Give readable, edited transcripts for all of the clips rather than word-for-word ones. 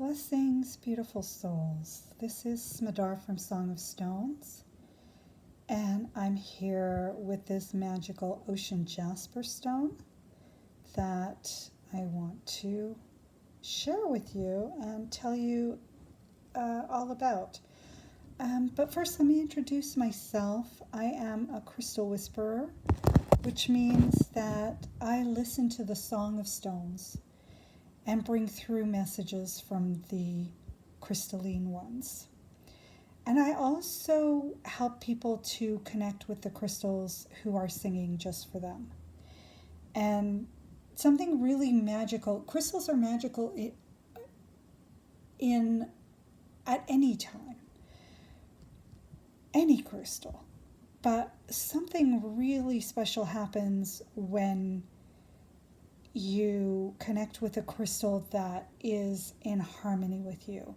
Blessings, beautiful souls. This is Smadar from Song of Stones, and I'm here with this magical ocean Jasper stone that I want to share with you and tell you all about. But first, let me introduce myself. I am a crystal whisperer, which means that I listen to the Song of Stones and bring through messages from the crystalline ones. And I also help people to connect with the crystals who are singing just for them. And something really magical, crystals are magical in at any time, any crystal. But something really special happens when you connect with a crystal that is in harmony with you.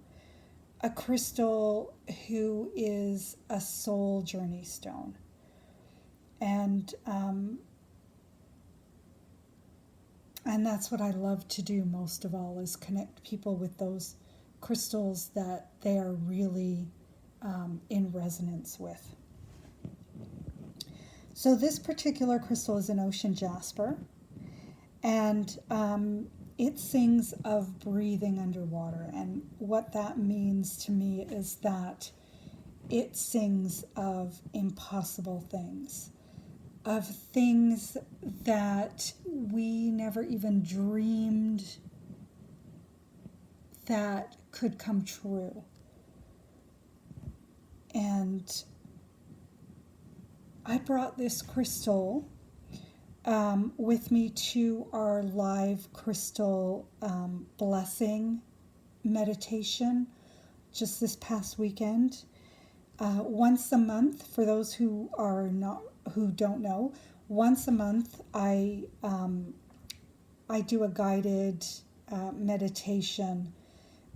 A crystal who is a soul journey stone. And that's what I love to do most of all, is connect people with those crystals that they are really in resonance with. So this particular crystal is an ocean jasper. And it sings of breathing underwater. And what that means to me is that it sings of impossible things, of things that we never even dreamed that could come true. And I brought this crystal with me to our live crystal blessing meditation just this past weekend. Once a month, for those who don't know, once a month I do a guided meditation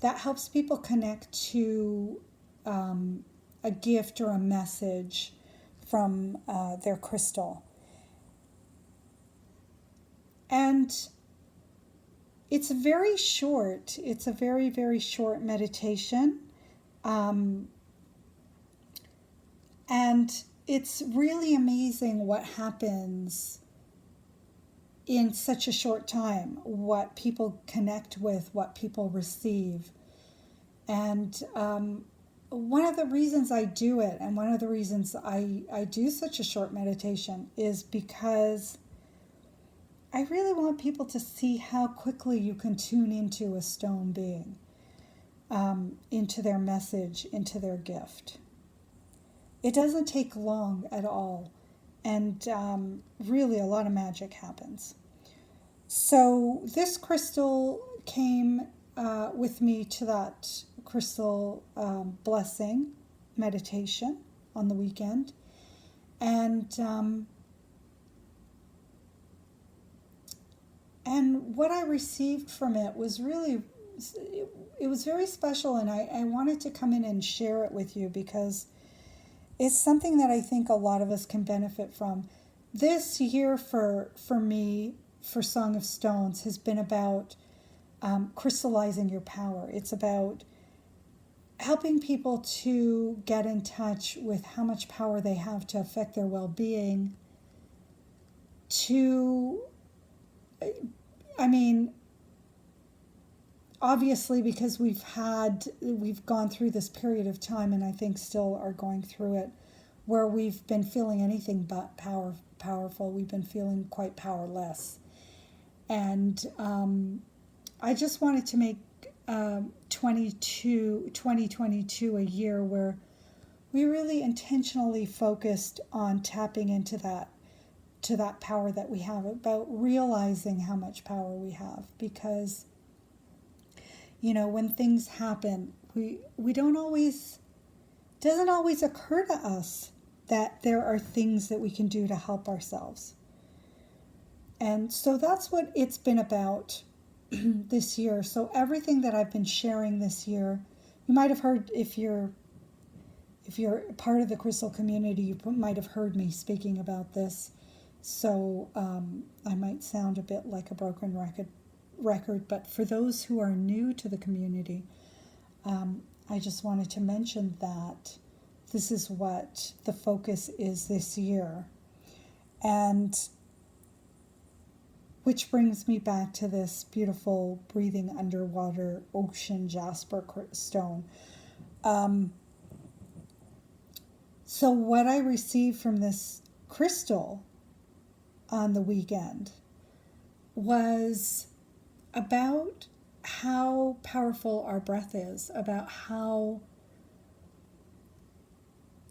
that helps people connect to a gift or a message from their crystal. And it's very short. It's a very, very short meditation. And it's really amazing what happens in such a short time, what people connect with, what people receive. And one of the reasons I do it, and one of the reasons I do such a short meditation, is because I really want people to see how quickly you can tune into a stone being, into their message, into their gift. It doesn't take long at all, and really a lot of magic happens. So this crystal came with me to that crystal blessing meditation on the weekend, and what I received from it was really, it was very special, and I wanted to come in and share it with you because it's something that I think a lot of us can benefit from. This year for me, for Song of Stones, has been about crystallizing your power. It's about helping people to get in touch with how much power they have to affect their well-being, obviously, because we've gone through this period of time, and I think still are going through it, where we've been feeling anything but powerful. We've been feeling quite powerless. And I just wanted to make 2022 a year where we really intentionally focused on tapping into that power that we have, about realizing how much power we have. Because, when things happen, doesn't always occur to us that there are things that we can do to help ourselves. And so that's what it's been about this year. So everything that I've been sharing this year, you might have heard, if you're part of the crystal community, you might have heard me speaking about this. So I might sound a bit like a broken record, but for those who are new to the community, I just wanted to mention that this is what the focus is this year. And which brings me back to this beautiful breathing underwater ocean jasper stone. So what I received from this crystal on the weekend was about how powerful our breath is, about how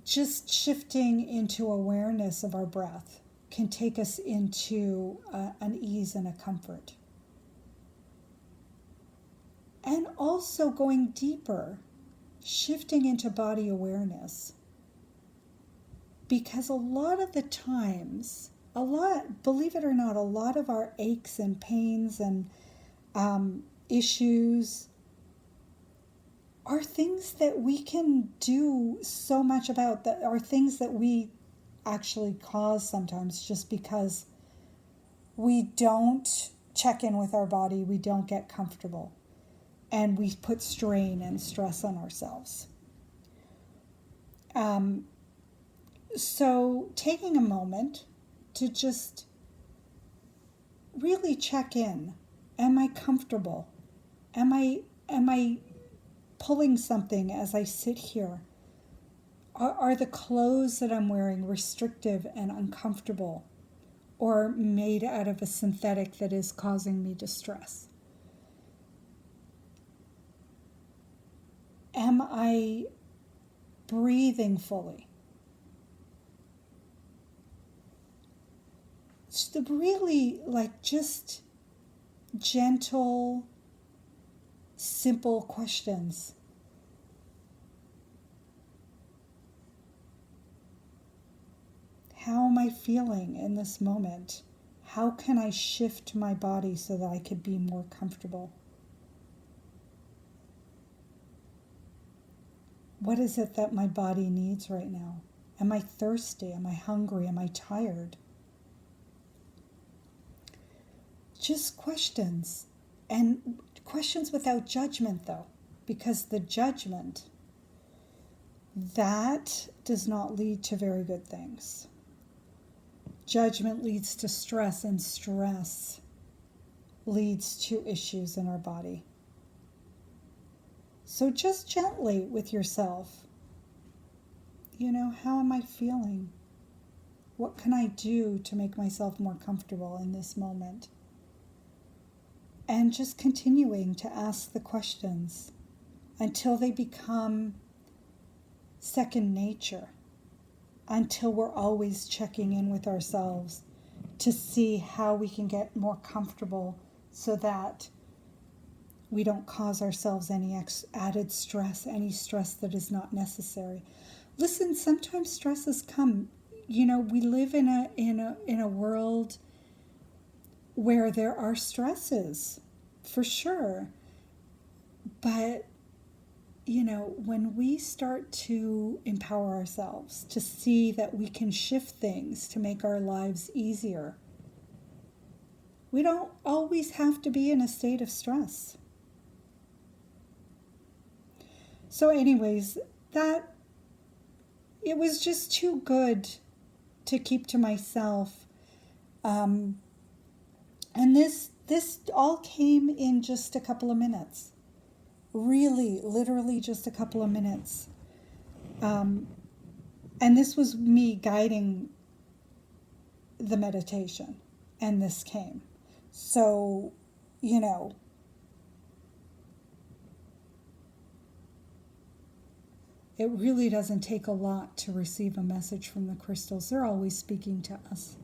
just shifting into awareness of our breath can take us into an ease and a comfort. And also going deeper, shifting into body awareness. Because a lot of the times, believe it or not, a lot of our aches and pains and issues are things that we can do so much about, that are things that we actually cause sometimes just because we don't check in with our body, we don't get comfortable, and we put strain and stress on ourselves. So taking a moment to just really check in. Am I comfortable? Am I pulling something as I sit here? Are the clothes that I'm wearing restrictive and uncomfortable, or made out of a synthetic that is causing me distress? Am I breathing fully? Really, just gentle, simple questions. How am I feeling in this moment? How can I shift my body so that I could be more comfortable? What is it that my body needs right now? Am I thirsty? Am I hungry? Am I tired? Just questions. And questions without judgment, though, because the judgment, that does not lead to very good things. Judgment leads to stress, and stress leads to issues in our body. So just gently with yourself, how am I feeling? What can I do to make myself more comfortable in this moment? And just continuing to ask the questions until they become second nature, until we're always checking in with ourselves to see how we can get more comfortable so that we don't cause ourselves any added stress, any stress that is not necessary. Listen, sometimes stresses come. We live in a world where there are stresses, for sure. But, when we start to empower ourselves to see that we can shift things to make our lives easier, we don't always have to be in a state of stress. So anyways, it was just too good to keep to myself. And this all came in just a couple of minutes. Really, literally just a couple of minutes. And this was me guiding the meditation, and this came. So, it really doesn't take a lot to receive a message from the crystals. They're always speaking to us.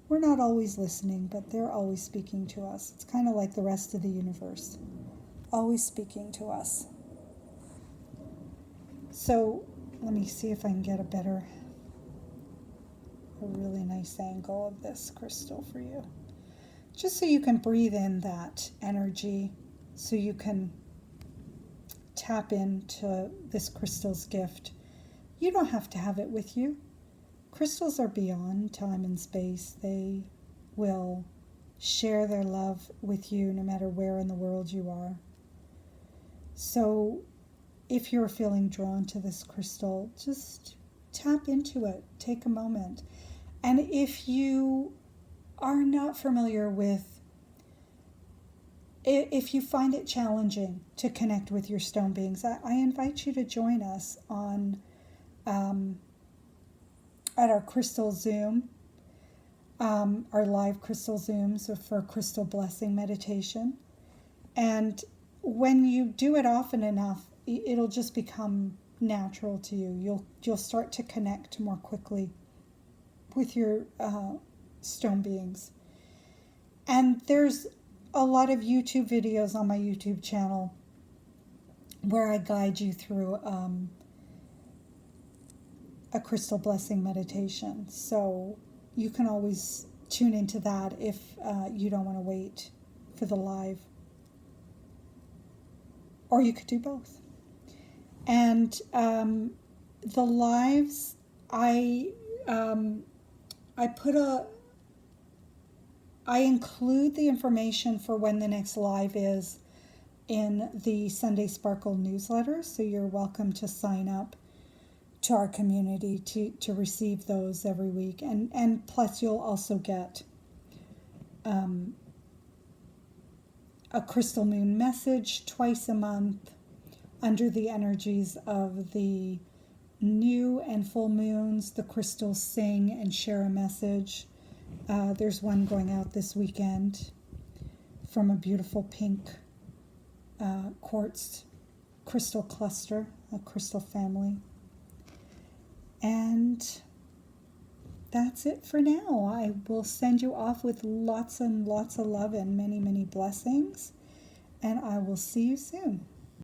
We're not always listening, but they're always speaking to us. It's kind of like the rest of the universe, always speaking to us. So let me see if I can get a really nice angle of this crystal for you. Just so you can breathe in that energy, so you can tap into this crystal's gift. You don't have to have it with you. Crystals are beyond time and space. They will share their love with you no matter where in the world you are. So if you're feeling drawn to this crystal, just tap into it. Take a moment. And if you are not familiar with, if you find it challenging to connect with your stone beings, I invite you to join us on at our crystal Zoom, our live crystal Zooms for crystal blessing meditation. And when you do it often enough, it'll just become natural to you. You'll start to connect more quickly with your stone beings. And there's a lot of YouTube videos on my YouTube channel where I guide you through a crystal blessing meditation. So you can always tune into that if you don't want to wait for the live. Or you could do both. And the lives, I include the information for when the next live is in the Sunday Sparkle newsletter, so you're welcome to sign up to our community to receive those every week. And plus you'll also get a crystal moon message twice a month under the energies of the new and full moons. The crystals sing and share a message. There's one going out this weekend from a beautiful pink quartz crystal cluster, a crystal family. And that's it for now. I will send you off with lots and lots of love and many, many blessings. And I will see you soon.